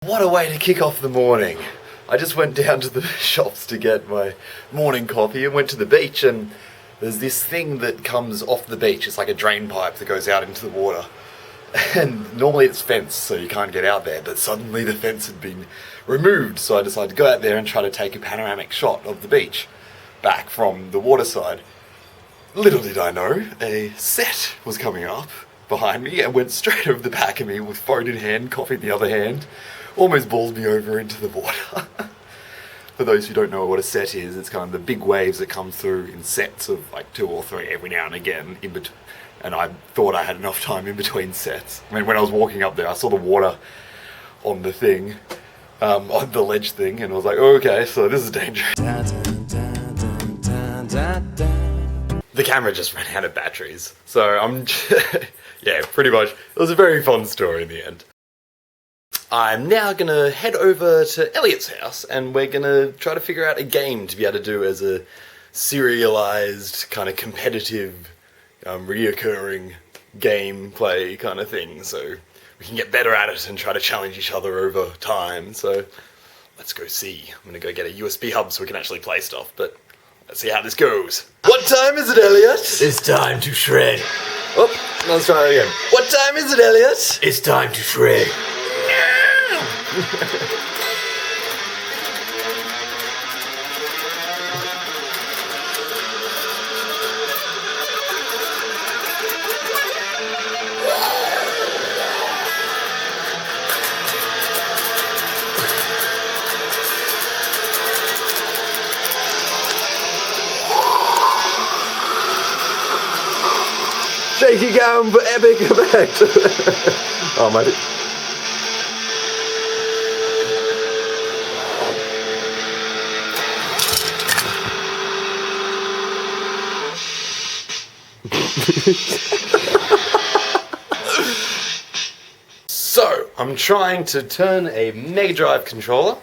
What a way to kick off the morning. I just went down to the shops to get my morning coffee and went to the beach, and there's this thing that comes off the beach. It's like a drain pipe that goes out into the water. And normally it's fenced, so you can't get out there, but suddenly the fence had been removed, so I decided to go out there and try to take a panoramic shot of the beach back from the water side. Little did I know, a set was coming up behind me and went straight over the back of me with phone in hand, coffee in the other hand, almost bowled me over into the water. For those who don't know what a set is, it's kind of the big waves that come through in sets of like 2 or 3 every now and again in between. And I thought I had enough time in between sets. I mean, when I was walking up there, I saw the water on the thing, on the ledge thing, and I was like, oh, okay, so this is dangerous. The camera just ran out of batteries, so yeah, pretty much. It was a very fun story in the end. I'm now gonna head over to Elliott's house, and we're gonna try to figure out a game to be able to do as a serialized, kind of competitive, reoccurring gameplay kind of thing, so we can get better at it and try to challenge each other over time. So let's go see. I'm gonna go get a USB hub so we can actually play stuff, but let's see how this goes. What time is it, Elliott? It's time to shred. Oh, let's try it again. What time is it, Elliott? It's time to shred. Shaky gown for epic effect. Oh my. So, I'm trying to turn a Mega Drive controller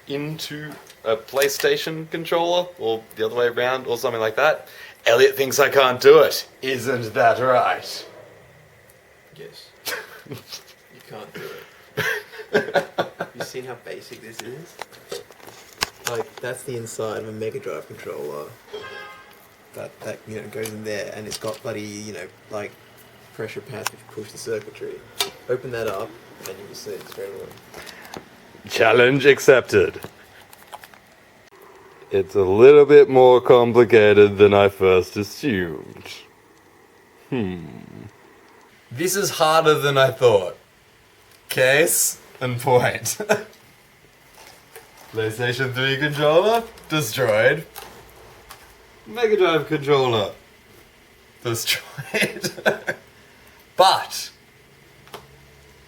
into a PlayStation controller, or the other way around, or something like that. Elliott thinks I can't do it. Isn't that right? Yes. You can't do it. Have you seen how basic this is? Like, that's the inside of a Mega Drive controller. That goes in there, and it's got bloody, like, pressure pads which push the circuitry. Open that up, and you can see it straight away. Challenge accepted. It's a little bit more complicated than I first assumed. This is harder than I thought. Case in point. PlayStation 3 controller, destroyed. Mega Drive controller, destroyed. But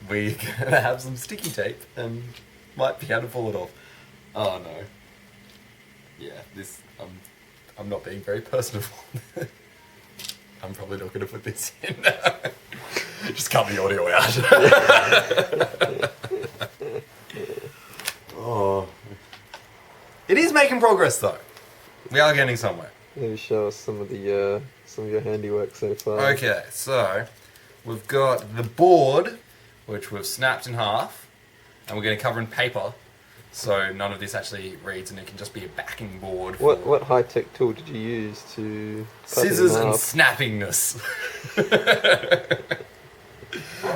we're gonna have some sticky tape and might be able to pull it off. Oh no. Yeah, this, I'm not being very personable. I'm probably not going to put this in. Just cut the audio out. Oh. It is making progress though. We are getting somewhere. Maybe show us some of your handiwork so far. Okay, so we've got the board, which we've snapped in half, and we're going to cover in paper. So none of this actually reads, and it can just be a backing board. For What high-tech tool did you use to cut scissors it in and half? snappingness.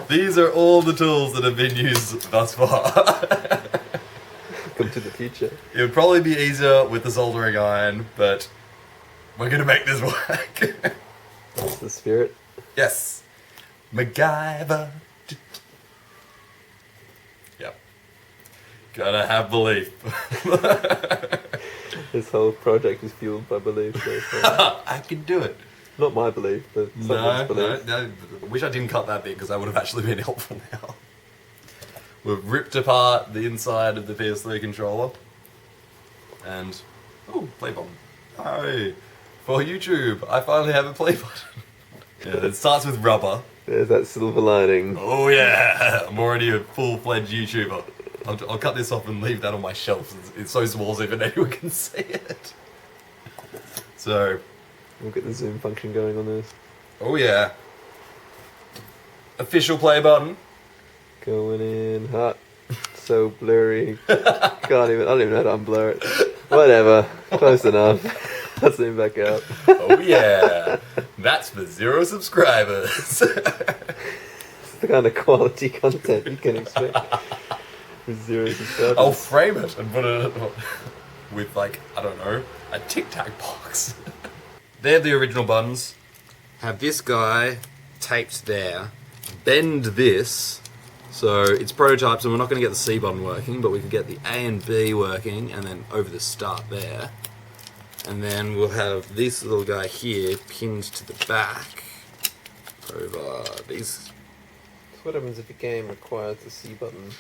These are all the tools that have been used thus far. Come to the future. It would probably be easier with the soldering iron, but we're gonna make this work. That's the spirit. Yes, MacGyver. Yep. Gotta have belief. This whole project is fueled by belief so far. I can do it. Not my belief, but someone's belief. No. I wish I didn't cut that bit because that would have actually been helpful now. We've ripped apart the inside of the PS3 controller. And, ooh, play button. Oh, for YouTube, I finally have a play button. Yeah, it starts with rubber. There's that silver lining. Oh yeah, I'm already a full-fledged YouTuber. I'll cut this off and leave that on my shelf. It's so small so even anyone can see it. So, We'll get the zoom function going on this. oh yeah. Official play button. Going in hot. So blurry. I don't even know how to unblur it. Whatever. Close enough. I'll zoom back out. Oh yeah, that's for 0 subscribers. It's the kind of quality content you can expect with 0 subscribers. I'll frame it and put it with, like, I don't know, a Tic Tac box. They're the original buttons. Have this guy taped there. Bend this. So it's prototype, so we're not going to get the C button working, but we can get the A and B working, and then over the start there. And then we'll have this little guy here pinned to the back over these. So what happens if a game requires the C button?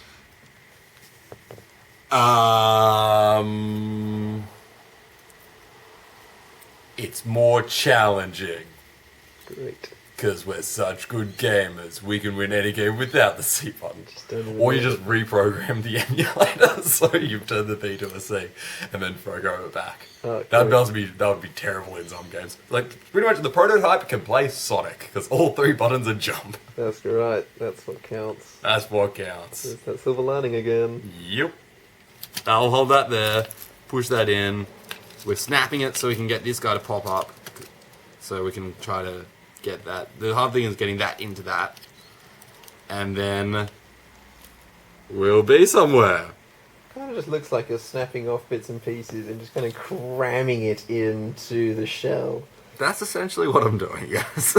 It's more challenging. Great. Because we're such good gamers, we can win any game without the C button. Don't Or you just reprogram the emulator so you've turned the B to a C and then program it back. Oh, That would be terrible in some games. Like, pretty much the prototype can play Sonic, because all 3 buttons are jump. That's right. That's what counts. That's what counts. There's that silver lining again. Yep. I'll hold that there, push that in. We're snapping it so we can get this guy to pop up. So we can try to get that. The hard thing is getting that into that. And then we'll be somewhere. Kind of just looks like you're snapping off bits and pieces and just kind of cramming it into the shell. That's essentially what I'm doing, yes.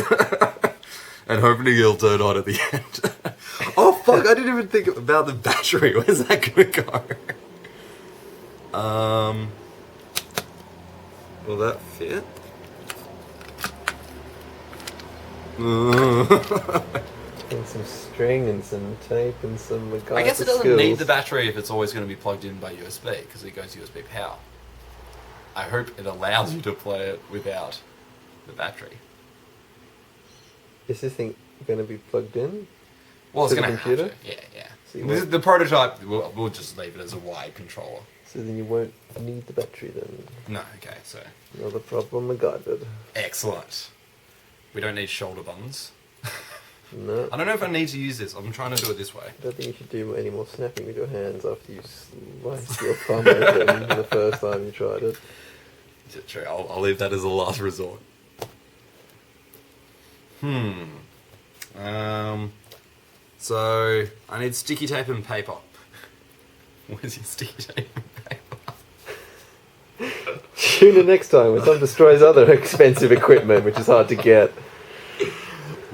And hoping it'll turn on at the end. Oh fuck, I didn't even think about the battery. Where's that gonna go? Will that fit? And some string and some tape and some MacGyver I guess it doesn't skills. need the battery if it's always going to be plugged in by USB, because it goes USB power. I hope it allows you to play it without the battery. Is this thing going to be plugged in? Well, it's To the going to have computer? to. Yeah, yeah. So you This is won't- the prototype, we'll just leave it as a wired controller. So then you won't need the battery then. No, okay, so. Another problem MacGyvered. Excellent. We don't need shoulder buttons. No. I don't know if I need to use this. I'm trying to do it this way. I don't think you should do any more snapping with your hands after you sliced your thumb open the first time you tried it. Is it true? I'll leave that as a last resort. So I need sticky tape and paper. Where's your sticky tape and paper? Tune in next time when Tom destroys other expensive equipment, which is hard to get.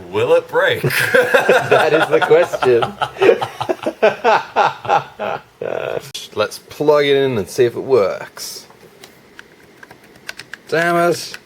Will it break? That is the question. Let's plug it in and see if it works. Damn it.